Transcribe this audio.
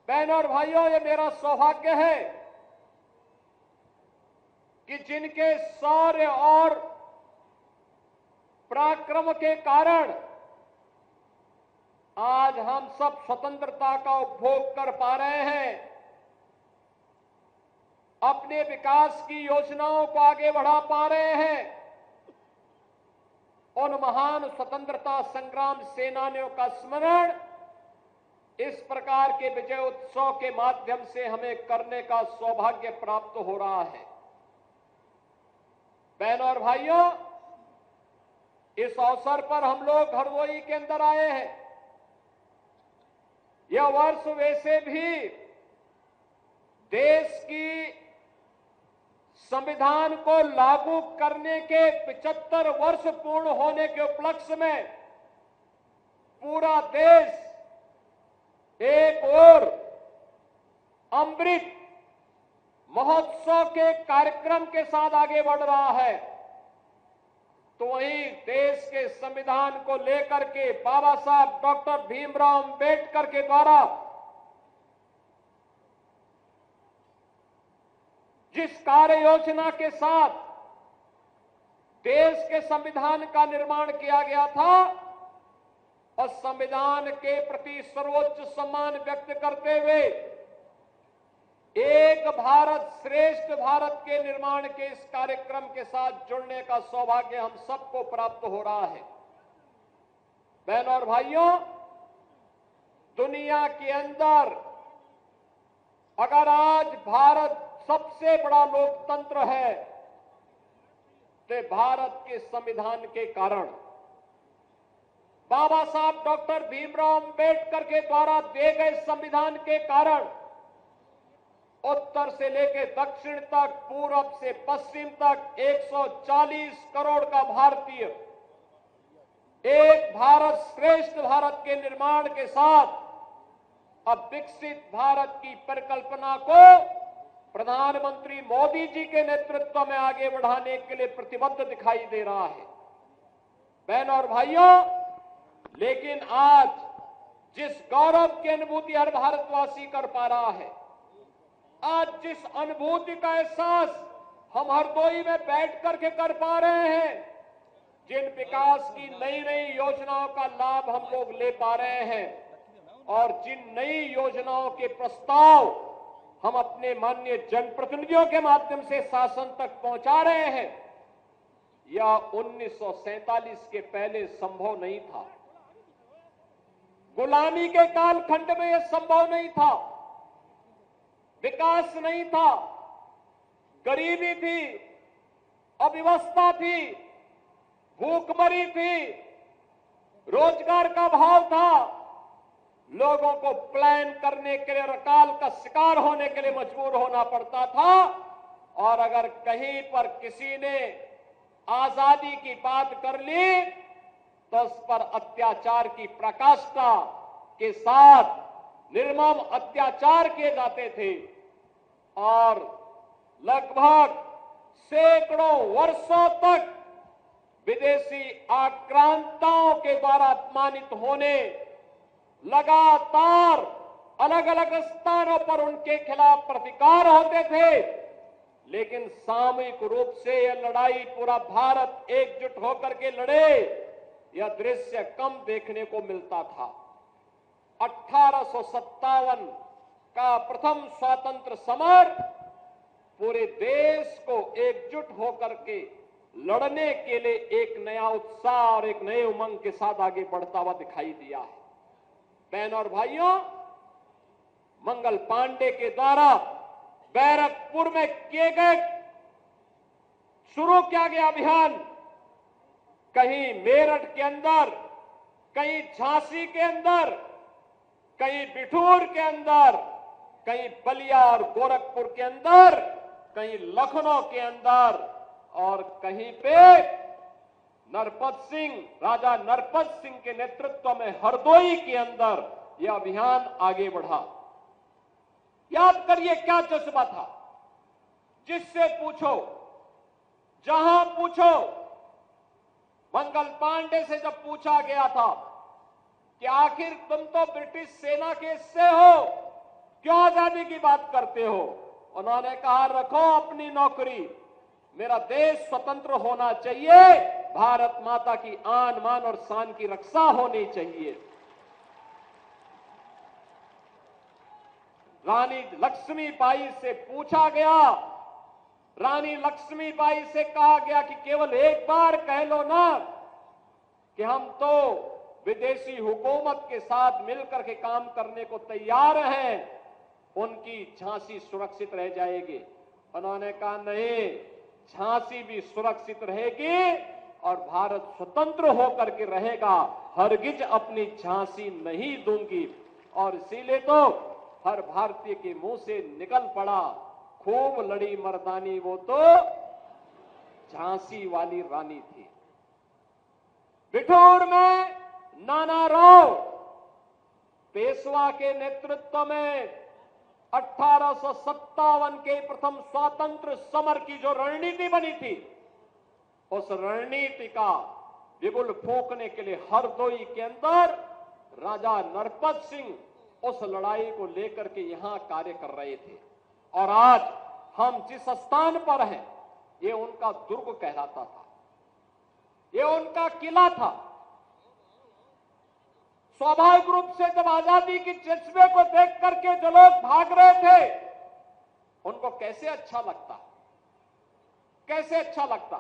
बहनों और भाइयों, ये मेरा सौभाग्य है कि जिनके शौर्य और पराक्रम के कारण आज हम सब स्वतंत्रता का उपभोग कर पा रहे हैं, अपने विकास की योजनाओं को आगे बढ़ा पा रहे हैं, उन महान स्वतंत्रता संग्राम सेनानियों का स्मरण इस प्रकार के विजय उत्सव के माध्यम से हमें करने का सौभाग्य प्राप्त हो रहा है। बहनों और भाइयों, इस अवसर पर हम लोग हरदोई के अंदर आए हैं। यह वर्ष वैसे भी देश की संविधान को लागू करने के 75 वर्ष पूर्ण होने के उपलक्ष्य में पूरा देश एक ओर अमृत महोत्सव के कार्यक्रम के साथ आगे बढ़ रहा है, तो वहीं देश के संविधान को लेकर के बाबा साहब डॉक्टर भीमराव अंबेडकर के द्वारा जिस कार्य योजना के साथ देश के संविधान का निर्माण किया गया था, और संविधान के प्रति सर्वोच्च सम्मान व्यक्त करते हुए एक भारत श्रेष्ठ भारत के निर्माण के इस कार्यक्रम के साथ जुड़ने का सौभाग्य हम सबको प्राप्त हो रहा है। बहनों और भाइयों, दुनिया के अंदर अगर आज भारत सबसे बड़ा लोकतंत्र है तो भारत के संविधान के कारण, बाबा साहब डॉक्टर भीमराव अंबेडकर के द्वारा दिए गए संविधान के कारण उत्तर से लेकर दक्षिण तक, पूरब से पश्चिम तक 140 करोड़ का भारतीय एक भारत श्रेष्ठ भारत के निर्माण के साथ अब विकसित भारत की परिकल्पना को प्रधानमंत्री मोदी जी के नेतृत्व में आगे बढ़ाने के लिए प्रतिबद्ध दिखाई दे रहा है। बहनों और भाइयों, लेकिन आज जिस गौरव की अनुभूति हर भारतवासी कर पा रहा है, आज जिस अनुभूति का एहसास हम हरदोई में बैठ करके कर पा रहे हैं, जिन विकास की नई नई योजनाओं का लाभ हम लोग ले पा रहे हैं और जिन नई योजनाओं के प्रस्ताव हम अपने माननीय जनप्रतिनिधियों के माध्यम से शासन तक पहुंचा रहे हैं, यह 1947 के पहले संभव नहीं था। गुलामी के कालखंड में यह संभव नहीं था। विकास नहीं था, गरीबी थी, अव्यवस्था थी, भूखमरी थी, रोजगार का अभाव था, लोगों को प्लान करने के लिए अकाल का शिकार होने के लिए मजबूर होना पड़ता था, और अगर कहीं पर किसी ने आजादी की बात कर ली तो उस पर अत्याचार की प्रकाष्ठा के साथ निर्मम अत्याचार किए जाते थे, और लगभग सैकड़ों वर्षों तक विदेशी आक्रांताओं के द्वारा अपमानित होने, लगातार अलग अलग स्थानों पर उनके खिलाफ प्रतिकार होते थे, लेकिन सामूहिक रूप से यह लड़ाई पूरा भारत एकजुट होकर के लड़े, यह दृश्य कम देखने को मिलता था। 1857 का प्रथम स्वतंत्र समर पूरे देश को एकजुट होकर के लड़ने के लिए एक नया उत्साह और एक नए उमंग के साथ आगे बढ़ता हुआ दिखाई दिया है। बहनों और भाइयों, मंगल पांडे के द्वारा बैरकपुर में किए गए शुरू किया गया अभियान कहीं मेरठ के अंदर, कहीं झांसी के अंदर, कहीं बिठूर के अंदर, कहीं बलिया और गोरखपुर के अंदर, कहीं लखनऊ के अंदर, और कहीं पे राजा नरपत सिंह के नेतृत्व में हरदोई के अंदर यह अभियान आगे बढ़ा। याद करिए क्या जज्बा था। जिससे पूछो, जहां पूछो, मंगल पांडे से जब पूछा गया था कि आखिर तुम तो ब्रिटिश सेना के हिस्से हो, आजादी की बात करते हो। उन्होंने कहा रखो अपनी नौकरी, मेरा देश स्वतंत्र होना चाहिए, भारत माता की आन मान और शान की रक्षा होनी चाहिए। रानी लक्ष्मीबाई से पूछा गया, रानी लक्ष्मीबाई से कहा गया कि केवल एक बार कह लो ना कि हम तो विदेशी हुकूमत के साथ मिलकर के काम करने को तैयार हैं, उनकी झांसी सुरक्षित रह जाएगी। उन्होंने कहा नहीं, झांसी भी सुरक्षित रहेगी और भारत स्वतंत्र होकर के रहेगा, हरगिज अपनी झांसी नहीं दूंगी। और इसीलिए तो हर भारतीय के मुंह से निकल पड़ा, खूब लड़ी मर्दानी वो तो झांसी वाली रानी थी। बिठूर में नाना राव पेशवा के नेतृत्व में 1857 के प्रथम स्वातंत्र समर की जो रणनीति बनी थी, उस रणनीति का बिगुल फूंकने के लिए हरदोई के अंदर राजा नरपत सिंह उस लड़ाई को लेकर के यहां कार्य कर रहे थे। और आज हम जिस स्थान पर हैं, ये उनका दुर्ग कहलाता था, ये उनका किला था। स्वाभाविक रूप से जब आजादी की जज्बे को देख करके जो लोग भाग रहे थे, उनको कैसे अच्छा लगता, कैसे अच्छा लगता।